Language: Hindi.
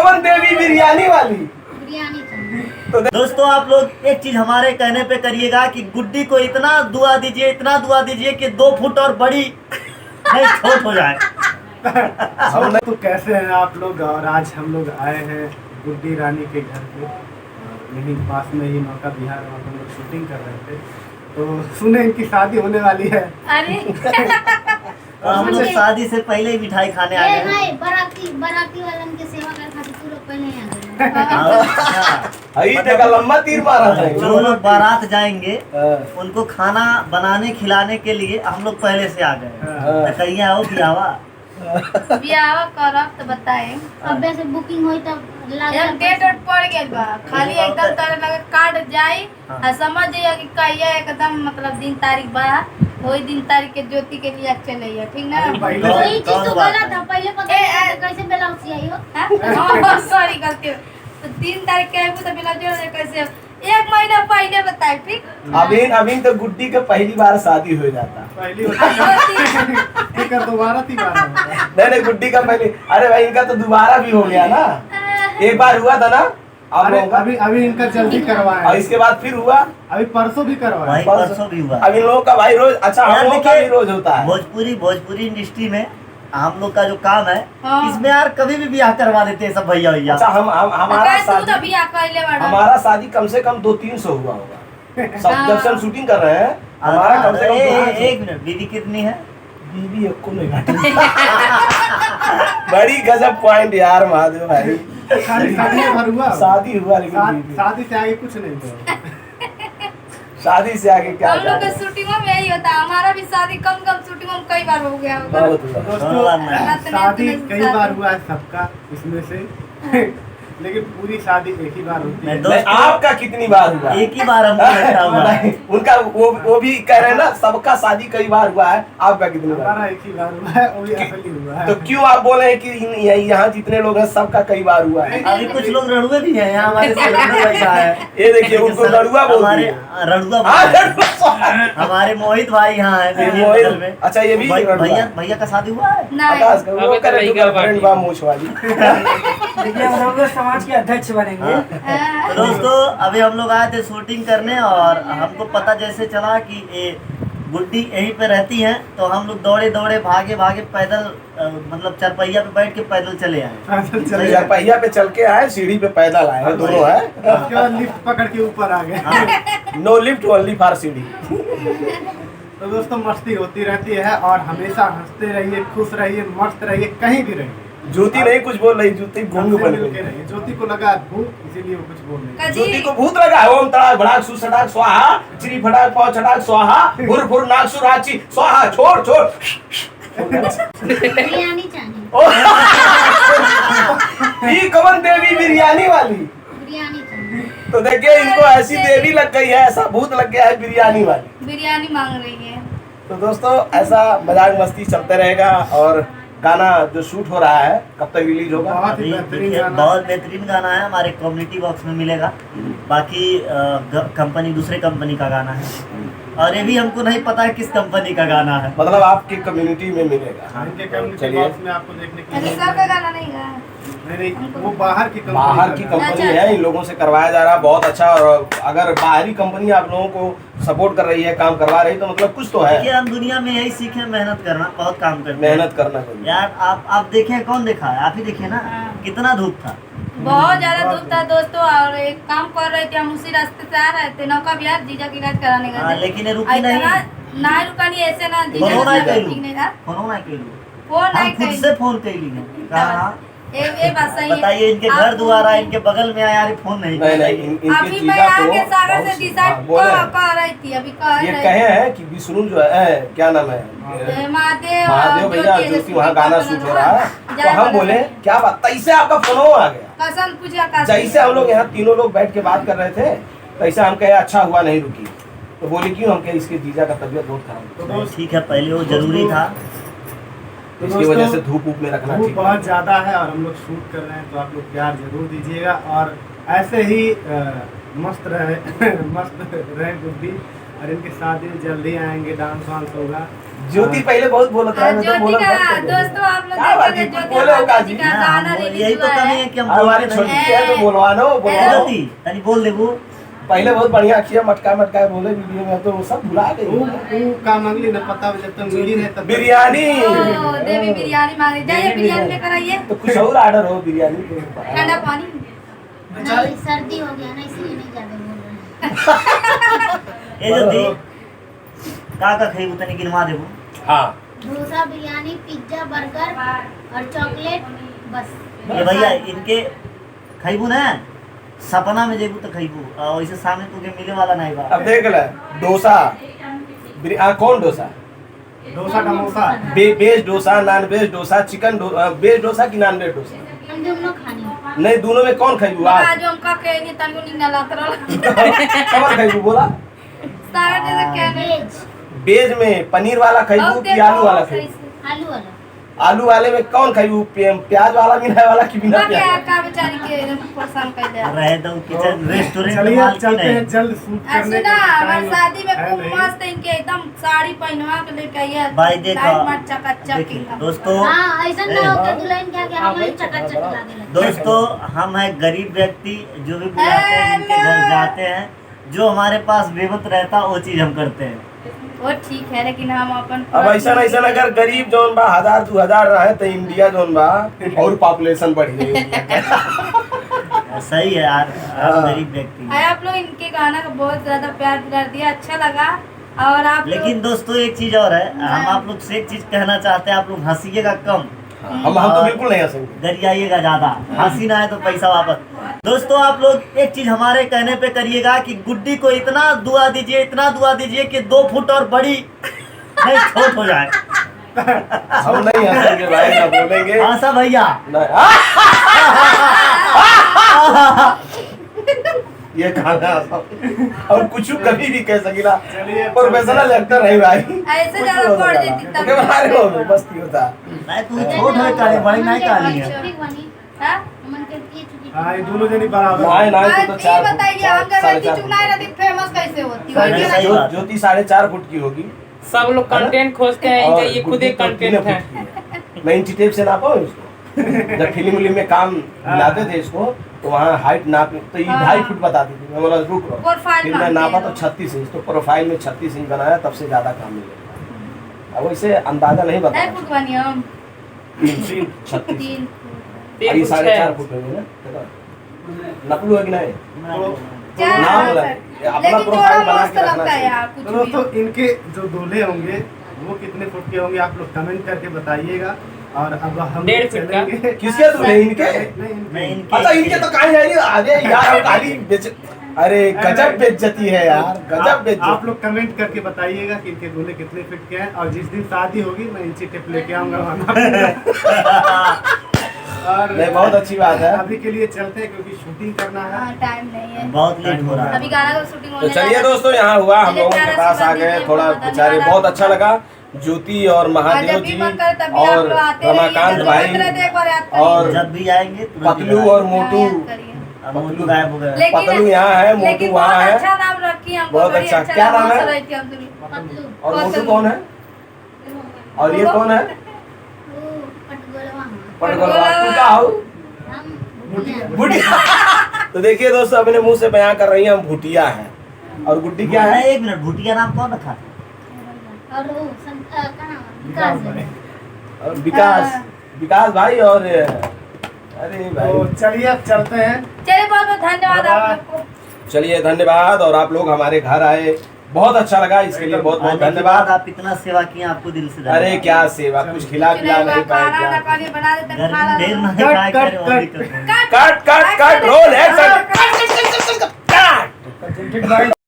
कवन देवी बिरयानी वाली बिरयानी चाहिए। तो दोस्तों आप लोग एक चीज हमारे कहने पे करिएगा कि गुड्डी को इतना दुआ दीजिए, इतना दुआ दीजिए कि 2 फुट और बड़ी नहीं छोट हो जाए। हम तो कैसे हैं आप लोग। और आज हम लोग आए हैं गुड्डी रानी के घर पे, और यहीं पास में ही नौका बिहार में हम लोग शूटिंग कर रहे थे, तो सुने इनकी शादी होने वाली है। अरे और हम लोग शादी से पहले ही मिठाई खाने आ गए। नहीं, बाराती वालन के सेवा कर खातिर तू लोग पहले ही आ गए। अभी तक लंबा तीर मारा था। जो लोग बारात जाएंगे उनको खाना बनाने खिलाने के लिए हम लोग पहले से आ गए। तो कहीं आओ बियावा बियाह करब तो बताए। अब से बुकिंग होई तब एक डेट उट पड़ गइल बा, खाली एकदम तारे लगे कार्ड जाई आ समझ जाइए कि कहिया एकदम मतलब दिन तारीख बा, वही दिन तारीख के ज्योति के लिए चले, ठीक ना। वही चीज तो गलत था, पहले पता नहीं कैसे ब्लाउज आई हो। सॉरी गलती हो। तो 3 तारीख के आइबो तो ब्लाउज कैसे 1 महीना पहले बताए, ठीक। अभी तो गुड्डी का पहली बार शादी हो जाता। पहली दोबारा नहीं गुड्डी का पहले, अरे भाई इनका तो दोबारा भी हो गया ना। एक बार हुआ था ना आप लोगों का। अभी इनका जल्दी करवाया और इसके बाद फिर हुआ, अभी परसों भी करवाया। भाई परसों भी हुआ। अब इन लोगों का भाई रोज, अच्छा हम लोगों का भी रोज होता है। भोजपुरी इंडस्ट्री में हम लोग का जो काम है, हाँ। इसमें यार कभी भी ब्याह करवा देते हैं सब भैया भैया। अच्छा हमारा शादी, बियाह कर ले बड़ा। हमारा शादी कम से कम 200-300 हुआ होगा। सब जब से हम शूटिंग कर रहे हैं हमारा कम से कम 200। एक मिनट, बीवी कितनी है? बीवी को नहीं घाटी। बड़ी गजब पॉइंट यार महादेव भाई। शादी हुआ लेकिन शादी से आगे कुछ नहीं था। शादी से आगे क्या हम लोग के शूटिंगों में यही होता है, हमारा भी शादी कम शूटिंगों में कई बार हो गया होगा। बहुत हुआ। दोस्तों शादी कई बार हुआ है सबका इसमें से, लेकिन पूरी शादी एक ही बार होती है। नहीं, आपका कितनी बार हुआ? एक ही बार हमको लगता हुआ है। उनका वो भी कह रहे हैं ना, सबका शादी कई बार हुआ है, आपका कितनी बार? हमारा एक ही बार हुआ है, वो भी असली हुआ है। तो क्यों आप बोले हैं कि यहाँ जितने लोग हैं सबका कई बार हुआ है? अभी कुछ लोग रड़ुए भी हैं यहाँ हमारे से रड़ुआ बैठा है। ये देखिए उनको लड़ुआ बोलते हमारे हैं। रड़ुआ हाँ, बोलते हैं। लड़ुआ। हमारे मोहित भाई यहाँ है ये मेरे मोहित- बगल में। अच्छा ये भी लड़ुआ। भैया का शादी हुआ है? नहीं आकाश का वो करे तो गर्लफ्रेंड बा मूछ वाली। देखिए हम लोग समाज के अध्यक्ष बनेंगे। तो दोस्तों अभी हम लोग आए थे शूटिंग करने, और हमको पता जैसे चला कि ये गुड्डी यहीं पे रहती हैं, तो हम लोग दौड़े भागे पैदल मतलब चरपहिया पे बैठ के पैदल चले आए। चरपहिया पे चल के आए, सीढ़ी पे पैदल आए, दोनों है। उसके बाद लिफ्ट पकड़ के ऊपर आ गए। नो लिफ्ट ओनली फॉर सीढ़ी। तो दोस्तों मस्ती होती रहती है, और हमेशा हंसते रहिए, खुश रहिए, मस्त रहिए, कहीं भी रहिए। ज्योति नहीं कुछ बोल रही, ज्योति घूंग बन मिलके गई। रहिए। ज्योति को लगा भूख, इसीलिए वो कुछ बोल नहीं। ज्योति को भूत लगा है। ओम तड़ाक भड़ाक सु सटाक स्वाहा, चिरी फटाक पाव छटाक स्वाहा, फुर फुर नाक सुराची स्वाहा, छोड़। बिरयानी चाहिए। ये कवन देवी बिरयानी वाली। बिरयानी चाहिए। तो देखिए इनको ऐसी देवी लग गई है, ऐसा भूत लग गया है बिरयानी वाली। बिरयानी मांग रही है। तो दोस्तों ऐसा मजाक मस्ती चलते रहेगा। और गाना जो शूट हो रहा है कब तक रिलीज होगा? बहुत ही अभी बेहतरीन देखिए, गाना। बहुत बेहतरीन गाना है, हमारे कम्युनिटी बॉक्स में मिलेगा। बाकी कंपनी दूसरे कंपनी का गाना है, और ये भी हमको नहीं पता है किस कंपनी का गाना है। मतलब आपकी कम्युनिटी में मिलेगा। इनके कम्युनिटी चलिए। बॉक्स में आपको देखने के लिए सर का गाना नहीं गा। नहीं, वो बाहर की कंपनी बाहर की कर रहा है। कंपनी है, इन लोगों से करवाया जा रहा है, बहुत अच्छा। और अगर बाहरी कंपनी आप लोगों को सपोर्ट कर रही है, काम करवा रही है, तो मतलब कुछ तो है। देखिए हम दुनिया में यही सीखे, मेहनत करना, बहुत काम करते हैं। मेहनत करना चाहिए। यार आप देखें, कौन देखा है? आप ही देखिए ना हाँ। कितना धूप था। बहुत ज्यादा धूप था दोस्तों, और एक काम कर रहे थे, हम उसी रास्ते से आ रहे थे, नौका बिहार जीजा की इलाज कराने हाँ, गए थे। लेकिन ये रुकी नहीं। ना रुका नहीं, ऐसे ना जीजा फोन नहीं की कैलू, ठीक नहीं था। फोन नहीं कैलू, फोन हम नहीं खुद कैलू। से फोन कैली है। कहा ये बात सही है। बताइए, इनके घर आप- द्वारा इनके बगल में आया, फोन नहीं नहीं किया। इनके अभी मैं जीजा आगे को सागर से बहुत- डिसाइड हाँ, बोले हैं। कह रही थी, अभी कह ये रही कहे हैं कि विष्णु जो है, क्या नाम है, महादेव भैया ज्योति वहाँ गाना शूट हो रहा है। तो हम बोले क्या बात, तैसे आपका फोन आ गया। कसन पूछा जैसे हम लोग यहाँ तीनों लोग बैठ के बात कर रहे थे, तैसे हम कहे अच्छा हुआ नहीं रुकी। तो बोले क्यों? हम कहे इसके जीजा का तबीयत बहुत खराब है, तो ठीक है, पहले वो जरूरी था। तो इसकी वजह से धूप में रखना धूप ठीक बहुत ज्यादा है, और हम लोग शूट कर रहे हैं, तो आप लोग प्यार जरूर दीजिएगा। और ऐसे ही मस्त रहे मस्त रहे गुड्डी, और इनके शादी जल्दी आएंगे, डांस वांस होगा। ज्योति पहले बहुत बोलता है, मैं तो ज्योति बोला का मत कर दो। दोस्तों आप लोग क्या बाकी बोले हो काजी का गाना रिलीज यही तो हुआ कमी है। है कि हम हमारी बोलते छोटी नहीं। है तो बोलवानो बोलवानो ज्योति तनी बोल दे वो पहले बहुत बढ़िया अक्षय मटका मटका बोले वीडियो में तो वो सब भुला वो गई का मांगली ना पता जब तक मिली नहीं तब बिरयानी ओ, देवी बिरयानी मांग रही जाइए देवी बिरयानी बिरयानी। लेकर आइए तो कुछ और ऑर्डर हो बिरयानी ठंडा पानी नहीं सर्दी हो गया ना इसलिए नहीं ज्यादा बोल रहे हैं। ए ज्योति का खइबू तनी गिनवा देबू हाँ डोसा बिरयानी पिज्जा बर्गर और चॉकलेट बस। ये भैया इनके खइबू ना सपना में जेबू तो खइबू और वैसे सामने तुके मिले वाला नहीं बा अब देख ले डोसा कौन डोसा डोसा डमोसा veg dosa non veg dosa chicken veg dosa की नॉन वेज डोसा हम दोनों खाने नहीं दोनों में कौन खाइबू आप आज हम का के नहीं तनको निंगा लात रहा कौन खाइबू बोला सारा जैसे क्या वेज वेज में पनीर वाला खाइबू कि आलू वाला खाइबू आलू वाला आलू वाले में कौन खाइबू प्याज वाला बिना वाला कि बिना क्या प्याज का बेचारी के परेशान कर दे रहे दो किचन रेस्टोरेंट चलिए माल की चलते हैं नहीं जल्द शूट करने सुना का हमारी टाइम शादी में है खूब नहीं। मस्त इनके एकदम साड़ी पहनवा के लेके आइए भाई देखो चकाचक देखिए दोस्तों हाँ ऐसा ना हो कि दुल्हन क्या क्या हमारी चकाचक ला दे दोस्तों हम है गरीब व्यक्ति जो भी बुलाते हैं उनके घर जाते हैं जो हमारे पास बेबत रहता वो चीज हम करते हैं वो ठीक है लेकिन हम अपन अब ऐसा अगर गरीब जोन बा 1000-2000 रहे तो इंडिया जोन बा और पॉपुलेशन बढ़ गई सही है यार हम गरीब व्यक्ति हैं। आप लोग इनके गाना का बहुत ज्यादा प्यार दिला दिया अच्छा लगा और आप लेकिन दोस्तों एक चीज और है हम आप लोग से एक चीज कहना चाहते हैं आप लोग हंसीएगा कम हम तो बिल्कुल नहीं हंसेंगे गरियाइएगा ज्यादा हंसी ना है तो पैसा वापस दोस्तों आप लोग एक चीज हमारे कहने पे करिएगा कि गुड्डी को इतना दुआ दीजिए कि 2 फुट और बड़ी नहीं छोट हो जाए हम नहीं हंसेंगे भाई ना बोलेंगे हंसा भैया नहीं ये गाना और कुछ कभी भी कह सकीला प्रोफेशनल एक्टर है भाई ऐसे ज्यादा पढ़ देती तब ओके बना रहे हो मस्ती होता नहीं तू छोट है काली बड़ी नहीं काली है ठीक बनी हाँ? मन के ये चुकी हाँ ये दोनों जनी बराबर नहीं नहीं आज तो ये बताइए हम जब बेटी 4.5 चुनाई रहती फेमस कैसे होती सही होगी ना? सही बात। ज्योति 4.5 फुट की होगी सब लोग कंटेंट खोजते हैं और ये खुद गुड्डी एक तो 3 कंटेंट है फुट की है। मैं इंची टेप से नापा हूँ इसको जब फिल्म विल्म में काम दिलाते थे इसको तो वहाँ हाइट नाप तो ये 2.5 फुट बताती थी मैं बोला रुक रहा प्रोफाइल फिर मैं मांगते नापा हैं तो लोग। 36 इंच तो प्रोफाइल में 36 इंच बनाया तब से ज्यादा काम मिलेगा अब वैसे अंदाजा नहीं नहीं बता फुट बनी हम 36 तीन अभी कुछ 4.5 है। फुट होंगे ना नकलू है कि नहीं चार नाम हाँ, बोला सर। अपना लेकिन प्रोफाइल थोड़ा बना मस्त के रखना लगता है चाहिए यार कुछ तो भी दोस्तों इनके जो दूल्हे होंगे वो कितने फुट के होंगे आप लोग कमेंट करके बताइएगा और अब हम 1.5 फुट का। चलेंगे किसके दूल्हे इनके नहीं अच्छा इनके तो कहीं है नहीं आगे यार हम खाली बेच अरे गजब बेइज्जती है यार गजब आप बेइज्जती लोग कमेंट करके बताइएगा कि इनके दूल्हे कितने फिट के हैं और जिस दिन शादी होगी मैं इंची टेप लेके आऊंगा और नहीं बहुत अच्छी बात है अभी के लिए चलते हैं क्योंकि शूटिंग करना है हाँ टाइम नहीं है बहुत लेट हो रहा अभी है गाना का शूटिंग तो होने चलिए जा रहा है। दोस्तों यहाँ हुआ हम चलिए लोगों के प्यारा पास सा आ गए दीजिए, थोड़ा बहुत बेचारे धन्यवाद बहुत आपको। अच्छा लगा ज्योति और महादेव जब भी जी मन करे तभी आप और लोग आते रहिए, रमाकांत जब भाई जरूरत रहते एक बार याद करिए। और जब भी आएंगे तुरंत पतलू ही और आएंगे। मोटू याद करिए। अब मोटू गायब हो गया लेकिन पतलू यहाँ है मोटू लेकिन वहाँ बहुत है अच्छा नाम रखी हमको बहुत बड़ी अच्छा। क्या नाम नाम है? रही थी हम लोग। पतलू और मोटू पतलू। कौन है और ये कौन है वो पटगोलवा पटगोलवा तू क्या हो हम भुटिया तो देखिए दोस्तों अपने मुंह से बयां कर रही हैं हम भुटिया हैं और गुड्डी क्या है एक मिनट भूटिया नाम कौन रखा और वो कहाँ विकास है। और विकास भाई और अरे तो भाई चलिए अब चलते हैं चलिए बहुत बहुत धन्यवाद आप लोग को। चलिए धन्यवाद और आप लोग हमारे घर आए बहुत अच्छा लगा इसके लिए बहुत बहुत आने के बाद धन्यवाद आप इतना सेवा किए आपको दिल से धन्यवाद। अरे क्या सेवा कुछ खिला पिला नहीं पाए खाना ना क्या पानी बना देते घर खा में देर लेते। नहीं खाए कट, करे वो भी कट, करते हैं। Cut cut cut roll action cut. Cut